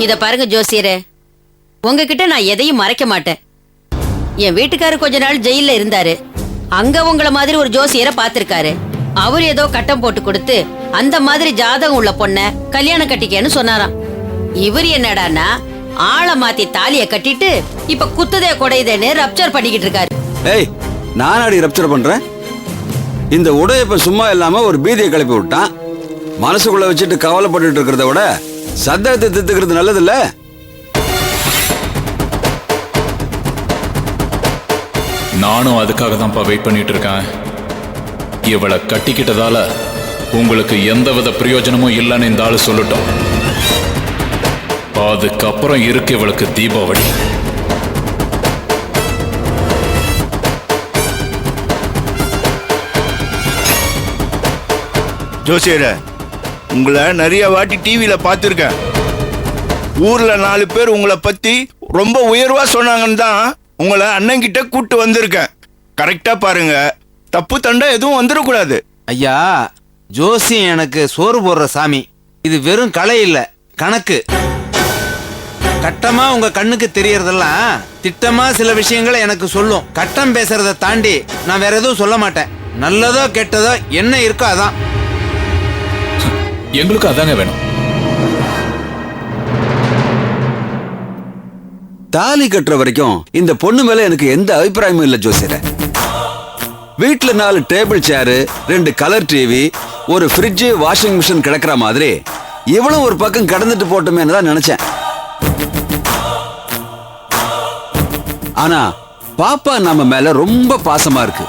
இத பாருங்க ஜோசியரே, உங்ககிட்ட நான் எதையும் மறைக்க மாட்டேன். என் வீட்டுக்காரர் கொஞ்ச நாள் ஜெயில இருந்தாரு. அங்க உங்கள மாதிரி ஒரு ஜோசியரை பாத்திருக்காரு. அவர் ஏதோ கட்டம் போட்டு கொடுத்து அந்த மாதிரி ஜாதகம் உள்ள பொண்ண கல்யாணம் கட்டிக்கன்னு சொன்னாராம். இவர் என்னடானா ஆளை மாத்தி தாலிய கட்டிட்டு இப்ப குத்துதே கொடையுதேன்னு ரப்சர் பண்ணிக்கிட்டு இருக்காரு. ஏய், நானாடி ரப்சர் பண்றேன்? இந்த உடையப்ப சும்மா இல்லாம ஒரு பீதியை கிளப்பி விட்டான். மனசுக்குள்ள வச்சுட்டு கவலைப்பட்டு இருக்கிறத விட சத்தத்தை தித்துக்கிறது நல்லது இல்ல? நானும் அதுக்காக தான்ப்பா வெயிட் பண்ணிட்டு இருக்கேன். இவளை கட்டிக்கிட்டதால உங்களுக்கு எந்தவித பிரயோஜனமும் இல்லைன்னு இந்த ஆளு சொல்லட்டும். அதுக்கப்புறம் இருக்கு இவளுக்கு தீபாவளி. ஜோசியர, உங்களை நிறைய வாட்டி டிவியில பார்த்துருக்கேன். ஊர்ல 4 பேர் உங்களை பத்தி ரொம்ப உயர்வா சொன்னாங்கன்னு தான் உங்களை அண்ணன் கிட்ட கூட்டு வந்திருக்கேன். கரெக்டா பாருங்க, தப்பு தண்டா எதுவும் வந்துடக்கூடாது. ஐயா, ஜோசியம் எனக்கு சோறு போடுற சாமி. இது வெறும் கலை இல்ல, கணக்கு. கட்டமா உங்க கண்ணுக்கு தெரியறதெல்லாம் திட்டமா சில விஷயங்களை எனக்கு சொல்லும். கட்டம் பேசுறத தாண்டி நான் வேற எதுவும் சொல்ல மாட்டேன். நல்லதோ கெட்டதோ என்ன இருக்கோ அதான். எங்களுக்கு அதாங்க வேணும். தாலி கட்டுற வரைக்கும் இந்த பொண்ணு மேல எனக்கு எந்த அபிப்பிராயமும் இல்ல ஜோசியர. வீட்டுல 4 டேபிள் சேரு, 2 கலர் டிவி, ஒரு ஃப்ரிட்ஜ், வாஷிங் மிஷின் கிடக்குற மாதிரி இவ்வளவு ஒரு பக்கம் கடந்துட்டு போட்டோமே தான் நினைச்சேன். ஆனா பாப்பா நம்ம மேல ரொம்ப பாசமா இருக்கு.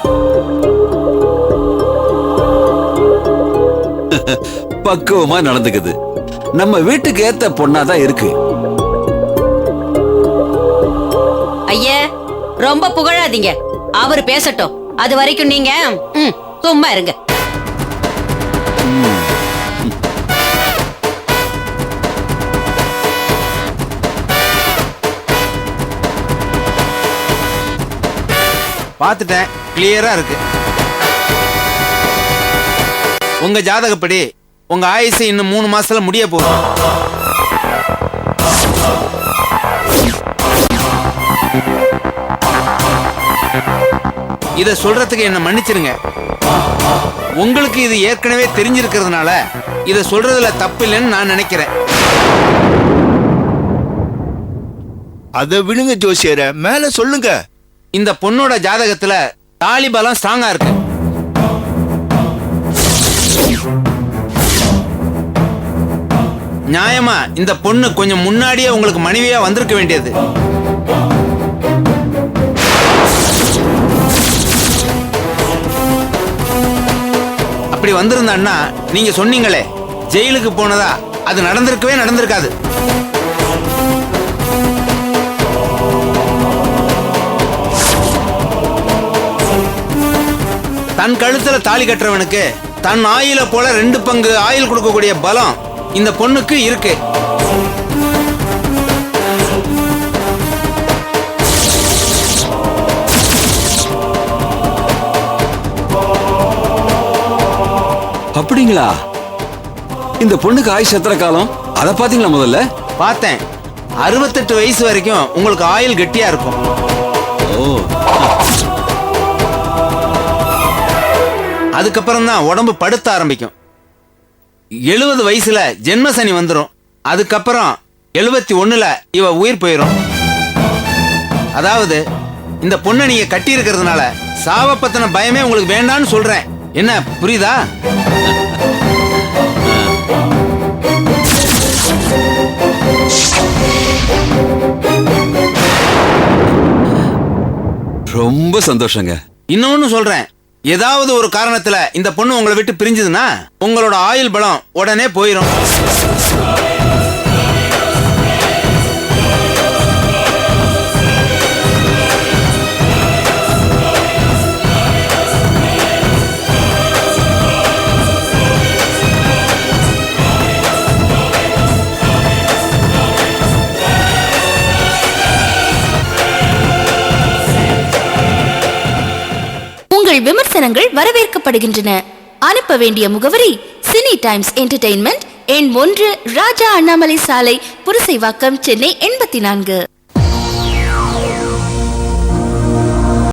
பக்குவமா நடந்துக்குது. நம்ம வீட்டுக்கு ஏத்த பொண்ணாதான் இருக்கு. ஐயா, ரொம்ப புகழாதீங்க. அவர் பேசட்டும். அது வரைக்கும் நீங்க சும்மா இருங்க. பார்த்துட்டேன், கிளியரா இருக்கு. உங்க ஜாதகப்படி உங்க ஆயுசு இன்னும் 3 மாசத்துல முடிய போகுது. இத சொல்றதுக்கு என்ன மன்னிச்சிருங்க. உங்களுக்கு இது ஏற்கனவே தெரிஞ்சிருக்கிறதுனால இத சொல்றதுல தப்பு இல்லைன்னு நான் நினைக்கிறேன். அதை விடுங்க ஜோசியர, மேல சொல்லுங்க. இந்த பொண்ணோட ஜாதகத்துல தாலி பலம் ஸ்ட்ராங்கா இருக்கு. நியாயமா இந்த பொண்ணு கொஞ்சம் முன்னாடியே உங்களுக்கு மனைவியா வந்திருக்க வேண்டியது. அப்படி வந்திருந்தான்னா நீங்க சொன்னீங்களே ஜெயிலுக்கு போனதா, அது நடந்திருக்காது. தன் கழுத்துல தாலி கட்டுறவனுக்கு தன் ஆயில போல 2 பங்கு ஆயில் கொடுக்கக்கூடிய பலம் இந்த பொண்ணுக்கு இருக்கு. அப்படிங்களா? இந்த பொண்ணுக்கு ஆயுஷ் எத்தனை காலம்? அத பாத்தீங்களா? முதல்ல பார்த்தேன். 68 வயசு வரைக்கும் உங்களுக்கு ஆயில் கெட்டியா இருக்கும். அதுக்கப்புறம் தான் உடம்பு படுத்த ஆரம்பிக்கும். 70 வயசுல ஜென்ம சனி வந்துடும். அதுக்கப்புறம் 71ல இவ உயிர் போயிடும். அதாவது இந்த பொண்ணை நீங்க கட்டி இருக்கிறதுனால சாவ பத்தின பயமே உங்களுக்கு வேண்டான்னு சொல்றேன். என்ன புரியுதா? ரொம்ப சந்தோஷங்க. இன்னொன்னு சொல்றேன், ஏதாவது ஒரு காரணத்துல இந்த பொண்ணு உங்களை விட்டு பிரிஞ்சதுன்னா உங்களோட ஆயுள் பலம் உடனே போயிடும். விமர்சனங்கள் வரவேற்கப்படுகின்றன. அனுப்ப வேண்டிய முகவரி சினி டைம்ஸ் என்டர்டெயின்மெண்ட், எண் 1, ராஜா அண்ணாமலை சாலை, புரசைவாக்கம், சென்னை 84.